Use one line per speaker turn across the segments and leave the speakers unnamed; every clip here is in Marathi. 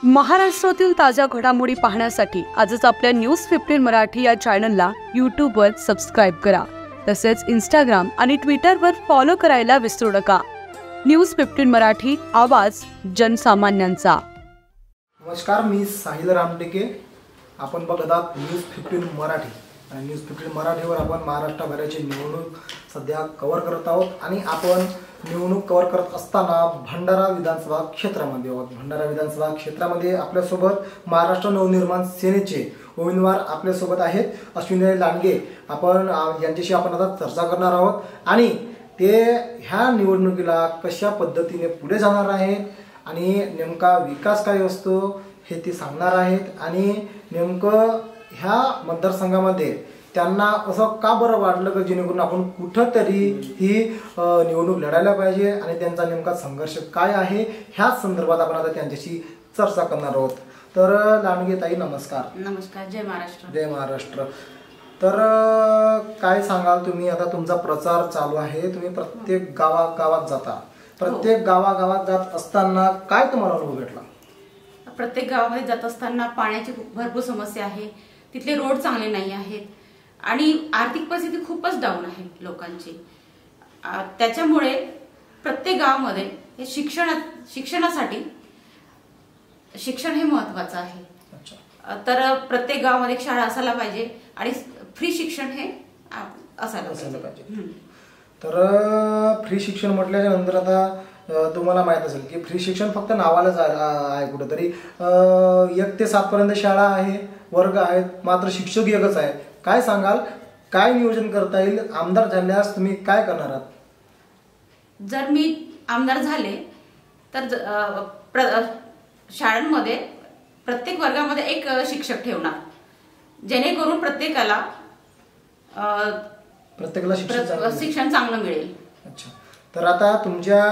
महाराष्ट्रातील ताज्या घडामोडी पाहण्यासाठी आजच आपल्या न्यूज 15 मराठी या चॅनलला यूट्यूबवर सबस्क्राईब करा। तसेच इंस्टाग्राम आणि ट्विटरवर फॉलो करायला विसरू नका। न्यूज 15 मराठी, आवाज जनसामान्यांचा।
नमस्कार, मी साहिल रामटेके। आपण बघत आहात न्यूज 15 मराठी आणि न्यूज 15 मराठीवर आपण महाराष्ट्रभराची निवडणूक सध्या कव्हर करत आहोत आणि आपण निवडणूक कव्हर करत असताना भंडारा विधानसभा क्षेत्रामध्ये आहोत। भंडारा विधानसभा क्षेत्रामध्ये आपल्यासोबत महाराष्ट्र नवनिर्माण सेनेचे उमेदवार आपल्यासोबत आहेत, अश्विनी लांडगे। आपण यांच्याशी आपण आता चर्चा करणार आहोत आणि ते ह्या निवडणुकीला कशा पद्धतीने पुढे जाणार आहेत आणि नेमका विकास काय असतो हे ते सांगणार आहेत आणि नेमकं ह्या मतदारसंघामध्ये त्यांना असं का बरं वाटलं की जेणेकरून आपण कुठंतरी ही निवडणूक लढायला पाहिजे आणि त्यांचा नेमका संघर्ष काय आहे ह्या संदर्भात आपण आता त्यांच्याशी चर्चा करणार आहोत। तर लांडगे ताई, नमस्कार।
नमस्कार, जय महाराष्ट्र।
जय महाराष्ट्र। तर काय सांगाल तुम्ही, आता तुमचा प्रचार चालू आहे, तुम्ही प्रत्येक गावागावात जाता, प्रत्येक गावागावात जात असताना काय तुम्हाला अनुभव भेटला?
प्रत्येक गावामध्ये जात असताना पाण्याची भरपूर समस्या आहे, तिथले रोड चांगले नाही आहेत आणि आर्थिक परिस्थिती खूपच डाऊन आहे लोकांची। त्याच्यामुळे प्रत्येक गावामध्ये हे शिक्षणासाठी शिक्षण हे महत्त्वाचं आहे। तर प्रत्येक गावामध्ये एक शाळा असायला पाहिजे आणि फ्री शिक्षण हे असायला पाहिजे।
तर फ्री शिक्षण म्हटल्याच्या नंतर आता तुम्हाला माहित असेल की फ्री शिक्षण फक्त नावालाच आहे। कुठेतरी 1 ते 7 पर्यंत शाळा आहे, वर्ग आहेत, मात्र शिक्षक एकच आहे। काय सांगाल, काय नियोजन करता येईल? आमदार झाल्यास तुम्ही काय करणार आहात?
जर मी आमदार झाले तर शाळांमध्ये प्रत्येक वर्गामध्ये एक शिक्षक ठेवणार, जेणेकरून प्रत्येकाला शिक्षण चांगलं मिळेल।
अच्छा, तर आता तुमच्या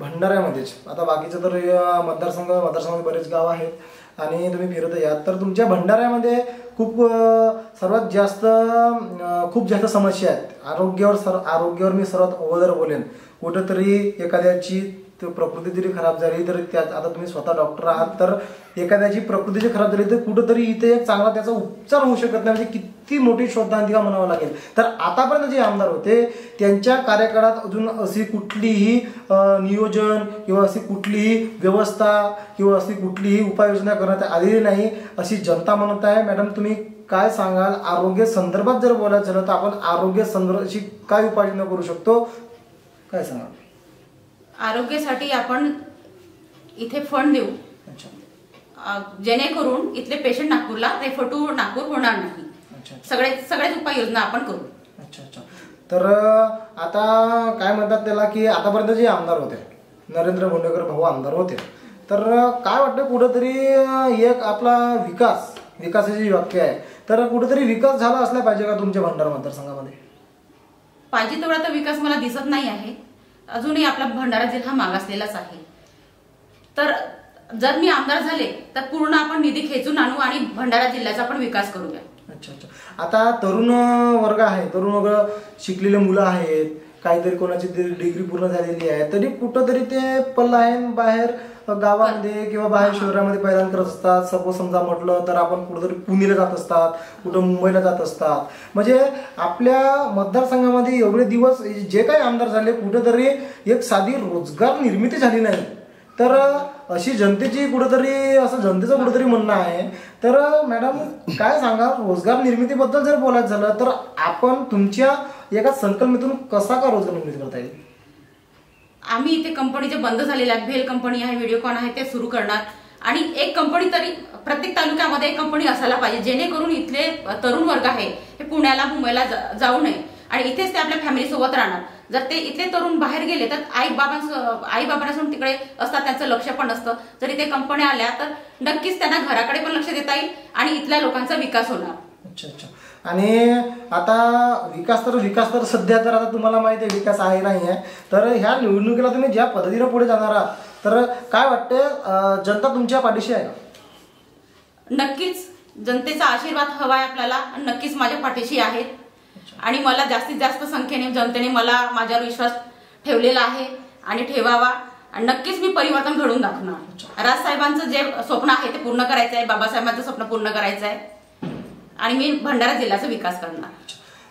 भंडाऱ्यामध्येच, आता बाकीचं तर मतदारसंघामध्ये बरेच गाव आहेत आणि तुम्ही फिरत यात, तर तुमच्या भंडाऱ्यामध्ये सर्वात जास्त समस्या आहेत। आरोग्यावर मी सर्वात अगोदर बोलेन। कुठंतरी एखाद्याची प्रकृती जरी खराब झाली तर आता तुम्ही स्वतः डॉक्टर आहात, तर एखाद्याची प्रकृती जरी खराब झाली तर कुठंतरी इथे एक चांगला त्याचा उपचार होऊ शकत नाही, म्हणजे किती मोठी श्रद्धांतिका म्हणावं लागेल। तर आतापर्यंत जे आमदार होते त्यांच्या कार्यकाळात अजून अशी कुठलीही नियोजन किंवा अशी कुठलीही व्यवस्था किंवा अशी कुठलीही उपाययोजना करण्यात आलेली नाही अशी जनता म्हणत आहे। मॅडम, तुम्ही काय सांगाल? आरोग्य संदर्भात जर बोलायचं झालं तर आपण आरोग्य संदर्भाची काय उपाययोजना करू शकतो, काय सांगाल?
आरोग्यासाठी आपण इथे फंड देऊ, जेणेकरून इथले पेशंट नागपूरला रेफर टू नागपूर होणार नाही। सगळेच उपाययोजना आपण करू।
अच्छा, तर आता काय म्हणतात त्याला की आतापर्यंत जे आमदार होते, नरेंद्र भोंडेकर भाऊ आमदार होते, तर काय वाटतं कुठेतरी एक आपला विकासाची व्याख्या आहे, तर कुठेतरी विकास झाला असला पाहिजे का तुमच्या भंडारा मतदारसंघामध्ये?
पाहिजे तेवढा तर विकास मला दिसत नाही आहे। अजूनही आपला भंडारा जिल्हा मागासलेलाच आहे। तर जर मी आमदार झाले तर पूर्ण आपण निधी खेचून आणू आणि भंडारा जिल्ह्याचा आपण विकास करूया। अच्छा,
आता तरुण वर्ग आहे, तरुण वर्ग शिकलेले मुलं आहेत, काहीतरी कोणाची डिग्री पूर्ण झालेली आहे, तरी कुठंतरी ते पल्ला आहे बाहेर गावामध्ये किंवा बाहेर शहरामध्ये पैदान करत असतात। सपोज समजा म्हटलं तर आपण कुठेतरी पुणेला जात असतात, कुठं मुंबईला जात असतात, म्हणजे आपल्या मतदारसंघामध्ये एवढे दिवस जे काही आमदार झाले कुठेतरी एक साधी रोजगार निर्मिती झाली नाही। तर अशी जनतेचं कुठेतरी म्हणणं आहे। तर मॅडम, काय सांगा, रोजगार निर्मितीबद्दल जर बोलायचं झालं तर आपण तुमच्या एका संकल्पनेतून कसा का रोजगार निर्मिती करता येईल?
आम्ही इथे कंपनी जे बंद झालेल्या आहेत, भेल कंपनी आहे, व्हिडिओकॉन आहे, ते सुरू करणार आणि एक कंपनी तरी प्रत्येक तालुक्यामध्ये एक कंपनी असायला पाहिजे, जेणेकरून इथले तरुण वर्ग आहे हे पुण्याला मुंबईला जाऊ नये आणि इथेच ते आपल्या फॅमिली सोबत राहणार। जर ते इथले तरुण बाहेर गेले तर आई बाबांसोबत तिकडे असतात, त्यांचं लक्ष पण नसतं। जर इथे कंपन्या आल्या तर नक्कीच त्यांना घराकडे पण लक्ष देता येईल आणि इथल्या लोकांचा विकास होणार।
अच्छा, आणि आता विकास तर सध्या तर आता तुम्हाला माहिती आहे विकास आहे नाही आहे, तर ह्या निवडणुकीला तुम्ही ज्या पद्धतीने पुढे जाणार आहात तर काय वाटतं, जनता तुमच्या पाठीशी आहे का?
नक्कीच जनतेचा आशीर्वाद हवा आहे आपल्याला, नक्कीच माझ्या पाठीशी आहेत आणि मला जास्तीत जास्त संख्येने जनतेने माझ्यावर विश्वास ठेवलेला आहे आणि ठेवावा आणि नक्कीच मी परिवर्तन घडवून दाखवणार. राजसाहेबांचं जे स्वप्न आहे ते पूर्ण करायचं आहे, बाबासाहेबांचं स्वप्न पूर्ण करायचं आहे आणि मी भंडारा जिल्ह्याचा विकास करणार.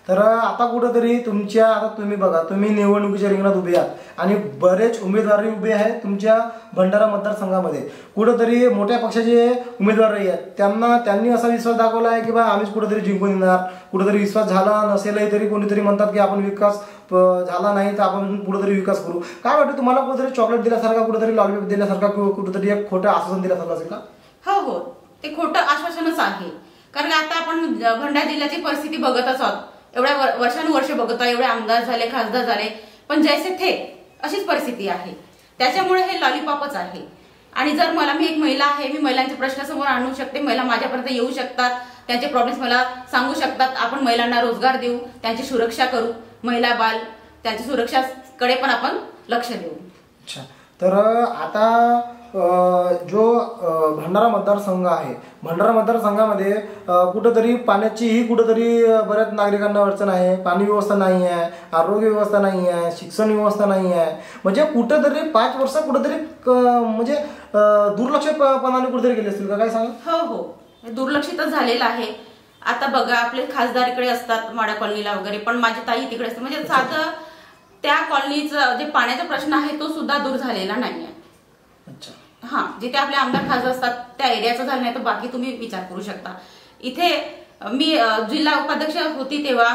तर आता कुठेतरी तुमच्या, आता तुम्ही बघा, तुम्ही निवडणुकीच्या रिंगणात उभे आहात आणि बरेच उमेदवारही उभे आहेत तुमच्या भंडारा मतदारसंघामध्ये. कुठेतरी मोठ्या पक्षाचे उमेदवारही आहेत, त्यांनी असा विश्वास दाखवला आहे की बा आम्हीच कुठेतरी जिंकून येणार. कुठेतरी विश्वास झाला नसेलही तरी कोणीतरी म्हणतात की आपण विकास झाला नाही तर आपण कुठेतरी विकास करू. काय वाटतं तुम्हाला, कुठेतरी चॉकलेट दिल्यासारखा, कुठेतरी लॉलीपॉप दिल्यासारखा, कुठेतरी एक खोटं आश्वासन दिल्यासारखं असेल का?
हो हो, ते खोटं आश्वासनच आहे. कारण आता आपण भंडारा जिल्ह्याची परिस्थिती बघतच आहोत, एवढ्या वर्षानुवर्ष बघतो, एवढे आमदार झाले, खासदार झाले, पण जैसे थे अशीच परिस्थिती आहे. त्याच्यामुळे हे लॉलीपॉपच आहे. आणि जर मी एक महिला आहे, मी महिलांचे प्रश्न समोर आणू शकते, महिला माझ्यापर्यंत येऊ शकतात, त्यांचे प्रॉब्लेम्स मला सांगू शकतात. आपण महिलांना रोजगार देऊ, त्यांची सुरक्षा करू, महिला बाल त्यांच्या सुरक्षाकडे पण आपण लक्ष देऊ.
अच्छा, तर आता जो भंडारा मतदारसंघ आहे, भंडारा मतदारसंघामध्ये कुठेतरी पाण्याचीही कुठेतरी बऱ्याच नागरिकांना अडचण आहे. पाणी व्यवस्था नाही आहे, आरोग्य व्यवस्था नाही आहे, शिक्षण व्यवस्था नाही आहे. म्हणजे कुठेतरी 5 वर्ष कुठेतरी म्हणजे दुर्लक्षपणाने कुठेतरी गेले असतील का, काय सांगा?
हो हो, दुर्लक्षितच झालेलं आहे. आता बघा, आपले खासदार इकडे असतात माडा कॉलनीला वगैरे, पण माझी ताई तिकडे असते. म्हणजे साधं त्या कॉलनीचं जे पाण्याचा प्रश्न आहे तो सुद्धा दूर झालेला नाहीये.
अच्छा,
हा, जिथे आपले आमदार खासदार असतात त्या एरियाचं झालं नाही तर बाकी तुम्ही विचार करू शकता. इथे मी जिल्हा उपाध्यक्ष होती तेव्हा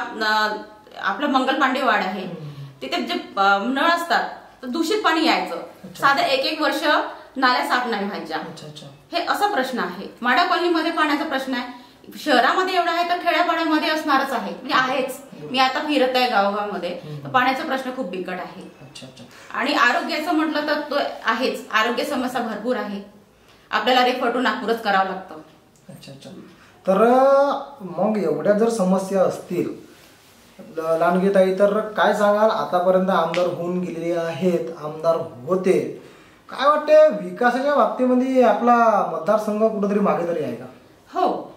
आपलं मंगल पांडे वाड आहे, तिथे जे नळ असतात तर दूषित पाणी यायचं. साधं 1-1 वर्ष नाल्या साफ नाही व्हायच्या. हे असा प्रश्न आहे. माडा कॉलनीमध्ये पाण्याचा प्रश्न आहे. शहरामध्ये एवढा आहे तर खेड्यापाड्यामध्ये असणारच आहे, म्हणजे आहेच. मी आता फिरत आहे गावगावमध्ये, तर पाण्याचा प्रश्न खूप बिकट आहे. आणि आरोग्याचं म्हटलं तर तो आहेच. आरोग्य समस्या भरपूर आहे. आपल्याला रेफर टू नागपूरच करावं लागतं.
अच्छा, तर मग एवढ्या जर समस्या असतील लांडगेताई, तर काय सांगाल? आतापर्यंत आमदार होऊन गेलेले आहेत, आमदार होते, काय वाटते विकासाच्या बाबतीमध्ये आपला मतदारसंघ कुठेतरी मागे तरी आहे का?
हो,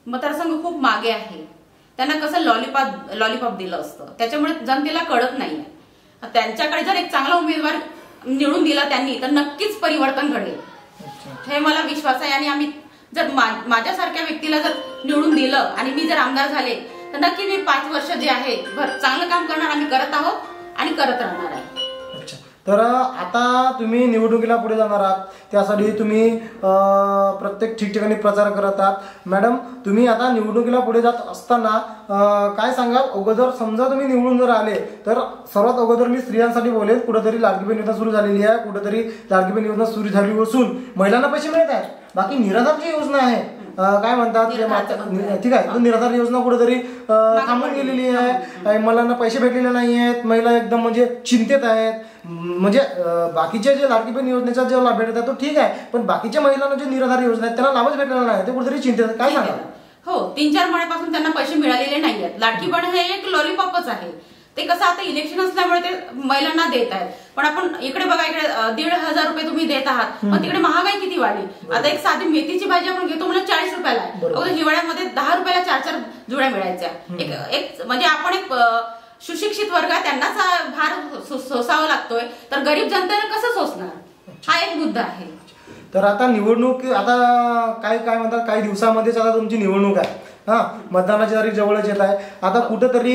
मतदारसंघ खूप मागे आहे. त्यांना कसं लॉलीपॉप दिलं असतं, त्याच्यामुळे जनतेला कळत नाहीये. त्यांच्याकडे जर एक चांगला उमेदवार निवडून दिला त्यांनी तर नक्कीच परिवर्तन घडेल, हे मला विश्वास आहे. आणि आम्ही जर माझ्यासारख्या व्यक्तीला जर निवडून दिलं आणि मी जर आमदार झाले तर नक्की मी 5 वर्ष जे आहे चांगलं काम करणार. आम्ही करत आहोत आणि करत राहणार आहे.
तर आता तुम्ही निवडणुकीला पुढे जाणार आहात, त्यासाठी तुम्ही प्रत्येक ठिकठिकाणी प्रचार करत आहात. मॅडम, तुम्ही आता निवडणुकीला पुढे जात असताना काय सांगाल? अगोदर समजा तुम्ही निवडून जर आले तर सर्वात अगोदर मी स्त्रियांसाठी बोलेन. कुठेतरी लाडकी बहीण योजना सुरू झालेली आहे, कुठेतरी लाडकी बहीण योजना सुरू झाली असून महिलांना पैसे मिळत आहेत. बाकी निराधार जी योजना आहे, काय म्हणतात, ठीक आहे, निराधार योजना कुठेतरी थांबून गेलेली आहे. महिलांना पैसे भेटलेले नाही आहेत, महिला एकदम म्हणजे चिंतेत आहेत. म्हणजे बाकीचे जे लाडकी बहीण योजनेचा जे लाभ भेटत आहे तो ठीक आहे, पण बाकीच्या महिलांना जे निराधार योजना आहेत त्यांना लाभच भेटलेला नाही, ते कुठेतरी चिंतेत. काय सांगा?
हो, 3-4 महिन्यापासून त्यांना पैसे मिळालेले नाही आहेत. लाडकी बहीण हे एक लॉलीपॉपच आहे. ते कसं आता इलेक्शन असल्यामुळे ते महिलांना देत आहेत, पण आपण इकडे बघा, इकडे 1,500 रुपये तुम्ही देत आहात, पण तिकडे महागाई किती वाढली. आता एक साधी मेथीची भाजी आपण घेतो म्हणजे 40 रुपयाला आहे. हिवाळ्यामध्ये 10 रुपयाला 4-4 जुड्या मिळायच्या. एक म्हणजे आपण एक सुशिक्षित वर्ग त्यांनाच भार सोसावा लागतोय, तर गरीब जनतेने कसं सोसणार, हा एक मुद्दा आहे.
तर आता निवडणूक, आता काय म्हणतात, काही दिवसामध्येच आता तुमची निवडणूक आहे. मतदानाची तारीख जवळच येत आहे. आता कुठेतरी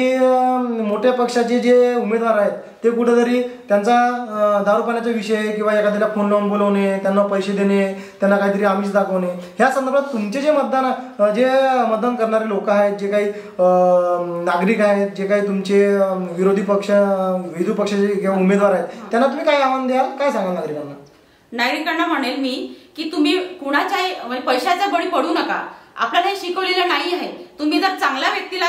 मोठ्या पक्षाचे जे उमेदवार आहेत ते कुठेतरी त्यांचा दारू पाण्याचा विषय किंवा एखाद्याला फोन लावून बोलवणे, त्यांना पैसे देणे, त्यांना काहीतरी आमिष दाखवणे, ह्या संदर्भात तुमचे जे मतदान करणारे लोक आहेत, जे काही नागरिक आहेत, जे काही तुमचे विरोधी पक्षाचे किंवा उमेदवार आहेत, त्यांना तुम्ही काय आव्हान द्याल, काय सांगाल
नागरिकांना? म्हणेल मी की तुम्ही कुणाच्याही पैशाचा बळी पडू नका. आपल्याला हे शिकवलेलं नाही आहे. तुम्ही जर चांगल्या व्यक्तीला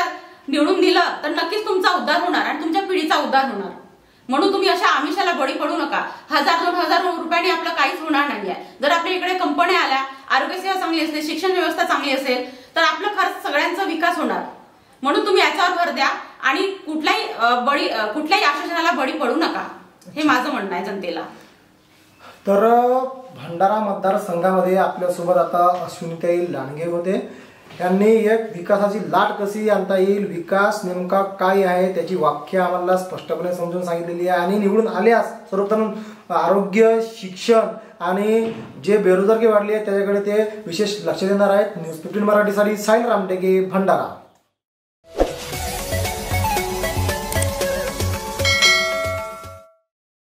निवडून दिलं तर नक्कीच तुमचा उद्धार होणार आणि तुमच्या पिढीचा उद्धार होणार. म्हणून तुम्ही अशा आमिषाला बळी पडू नका. 1000-2000 रुपयांनी आपलं काहीच होणार नाहीये. जर आपल्या इकडे कंपन्या आल्या, आरोग्यसेवा चांगली असेल, शिक्षण व्यवस्था चांगली असेल तर आपलं खरंच सगळ्यांचा विकास होणार. म्हणून तुम्ही याच्यावर भर द्या आणि कुठल्याही आश्वासनाला बळी पडू नका, हे माझं म्हणणं आहे जनतेला.
तर भंडारा मतदारसंघामध्ये आपल्यासोबत आता अश्विनीताई लांडगे होते. यांनी एक विकासाची लाट कशी आणता येईल, विकास नेमका काय आहे त्याची व्याख्या आम्हाला स्पष्टपणे समजून सांगितलेली आहे. आणि निवडून आल्यास सर्वप्रथम आरोग्य, शिक्षण आणि जे बेरोजगारी वाढली आहे त्याच्याकडे ते विशेष लक्ष देणार आहेत. न्यूज 15 मराठीसाठी साहिल रामटेके, भंडारा.